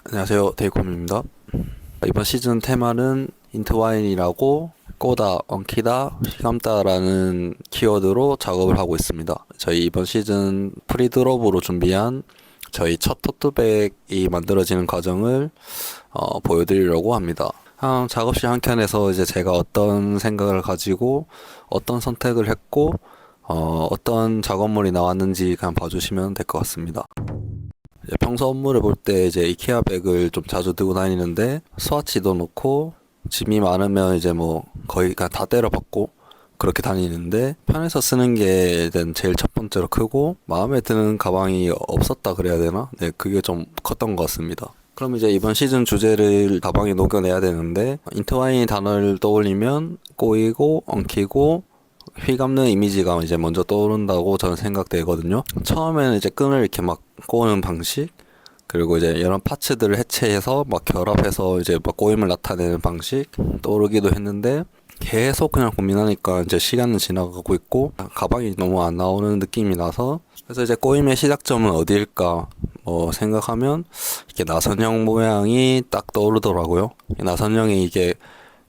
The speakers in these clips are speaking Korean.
안녕하세요, 데이콤입니다. 이번 시즌 테마는 인트와인이라고 꼬다, 엉키다, 휘감다라는 키워드로 작업을 하고 있습니다. 저희 이번 시즌 프리드롭으로 준비한 저희 첫 토트백이 만들어지는 과정을 보여드리려고 합니다. 작업실 한 켠에서 이제 제가 어떤 생각을 가지고 어떤 선택을 했고 어떤 작업물이 나왔는지 그냥 봐주시면 될 것 같습니다. 평소 업무를 볼 때 이제 이케아 백을 좀 자주 들고 다니는데 스와치도 놓고 짐이 많으면 이제 뭐 거의 그냥 다 때려박고 그렇게 다니는데 편해서 쓰는 게 일단 제일 첫 번째로 크고 마음에 드는 가방이 없었다 그래야 되나? 네, 그게 좀 컸던 것 같습니다. 그럼 이제 이번 시즌 주제를 가방에 녹여내야 되는데 인트와인 단어를 떠올리면 꼬이고 엉키고 휘감는 이미지가 이제 먼저 떠오른다고 저는 생각되거든요. 처음에는 이제 끈을 이렇게 막 꼬는 방식, 그리고 이제 이런 파츠들을 해체해서 막 결합해서 이제 막 꼬임을 나타내는 방식 떠오르기도 했는데 계속 그냥 고민하니까 이제 시간은 지나가고 있고 가방이 너무 안 나오는 느낌이 나서 그래서 이제 꼬임의 시작점은 어디일까 생각하면 이렇게 나선형 모양이 딱 떠오르더라고요. 나선형이 이게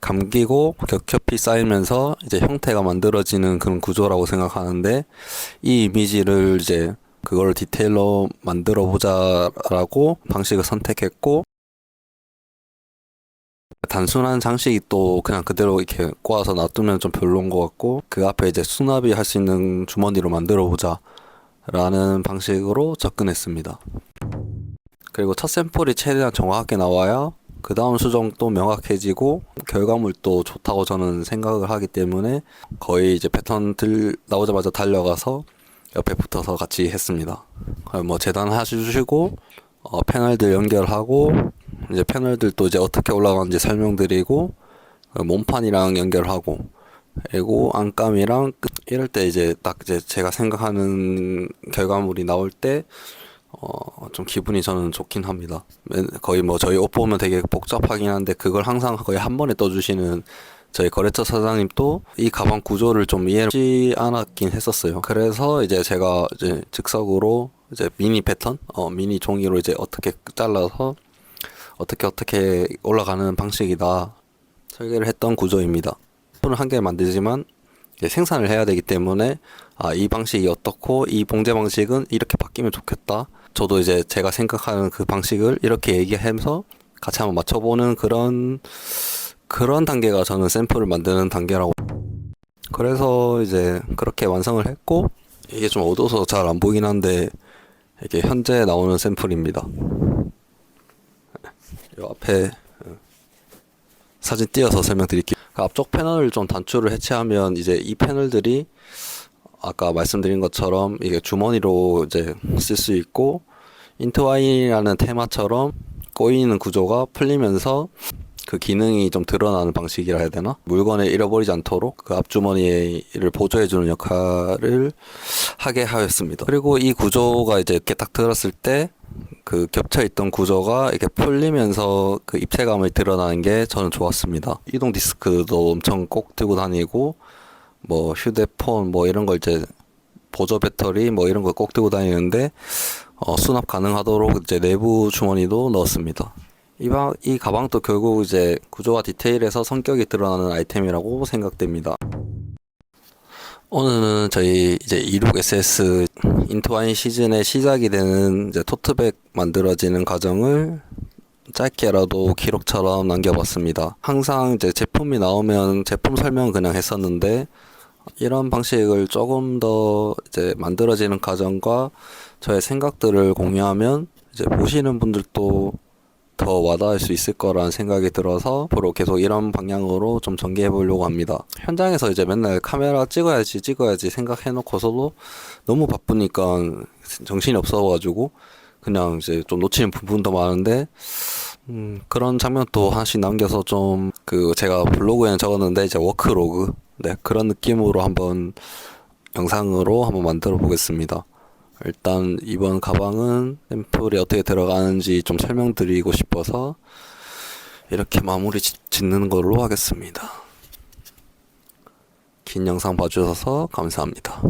감기고 겹겹이 쌓이면서 이제 형태가 만들어지는 그런 구조라고 생각하는데 이 이미지를 이제 그걸 디테일로 만들어 보자라고 방식을 선택했고 단순한 장식이 또 그냥 그대로 이렇게 꼬아서 놔두면 좀 별로인 것 같고 그 앞에 이제 수납이 할 수 있는 주머니로 만들어 보자 라는 방식으로 접근했습니다. 그리고 첫 샘플이 최대한 정확하게 나와야 그 다음 수정도 명확해지고 결과물도 좋다고 저는 생각을 하기 때문에 거의 이제 패턴 나오자마자 달려가서 옆에 붙어서 같이 했습니다. 뭐 재단해주시고 패널들 연결하고 이제 패널들도 이제 어떻게 올라가는지 설명드리고 몸판이랑 연결하고 그리고 안감이랑 이럴 때 이제 딱 이제 제가 생각하는 결과물이 나올 때 좀 기분이 저는 좋긴 합니다. 거의 뭐 저희 옷 보면 되게 복잡하긴 한데 그걸 항상 거의 한 번에 떠주시는 저희 거래처 사장님도 이 가방 구조를 좀 이해하지 않았긴 했었어요. 그래서 이제 제가 이제 즉석으로 이제 미니 패턴, 미니 종이로 이제 어떻게 잘라서 어떻게 올라가는 방식이다 설계를 했던 구조입니다. 폰을 한 개 만들지만 생산을 해야 되기 때문에 이 방식이 어떻고 이 봉제 방식은 이렇게 바뀌면 좋겠다. 저도 이제 제가 생각하는 그 방식을 이렇게 얘기하면서 같이 한번 맞춰보는 그런 단계가 저는 샘플을 만드는 단계라고. 그래서 이제 그렇게 완성을 했고 이게 좀 어두워서 잘 안 보이긴 한데 이게 현재 나오는 샘플입니다. 이 앞에 사진 띄어서 설명드릴게요. 그 앞쪽 패널을 좀 단추를 해체하면 이제 이 패널들이 아까 말씀드린 것처럼 이게 주머니로 이제 쓸 수 있고 인트와인이라는 테마처럼 꼬이는 구조가 풀리면서 그 기능이 좀 드러나는 방식이라 해야 되나? 물건을 잃어버리지 않도록 그 앞주머니를 보조해주는 역할을 하게 하였습니다. 그리고 이 구조가 이제 이렇게 딱 들었을 때 그 겹쳐있던 구조가 이렇게 풀리면서 그 입체감을 드러나는 게 저는 좋았습니다. 이동 디스크도 엄청 꼭 들고 다니고 뭐 휴대폰 뭐 이런 걸 이제 보조 배터리 뭐 이런 걸 꼭 들고 다니는데 수납 가능하도록 이제 내부 주머니도 넣었습니다. 이 가방도 결국 이제 구조와 디테일에서 성격이 드러나는 아이템이라고 생각됩니다. 오늘은 저희 이제 26SS 인트와인 시즌의 시작이 되는 이제 토트백 만들어지는 과정을 짧게라도 기록처럼 남겨봤습니다. 항상 이제 제품이 나오면 제품 설명 그냥 했었는데 이런 방식을 조금 더 이제 만들어지는 과정과 저의 생각들을 공유하면 이제 보시는 분들도 더 와닿을 수 있을 거라는 생각이 들어서 앞으로 계속 이런 방향으로 좀 전개해 보려고 합니다. 현장에서 이제 맨날 카메라 찍어야지 생각해 놓고서도 너무 바쁘니까 정신이 없어가지고 그냥 이제 좀 놓치는 부분도 많은데 그런 장면도 하나씩 남겨서 좀 제가 블로그에는 적었는데 이제 워크로그 그런 느낌으로 한번 영상으로 한번 만들어 보겠습니다. 일단 이번 가방은 샘플이 어떻게 들어가는지 좀 설명드리고 싶어서 이렇게 마무리 짓는 걸로 하겠습니다. 긴 영상 봐주셔서 감사합니다.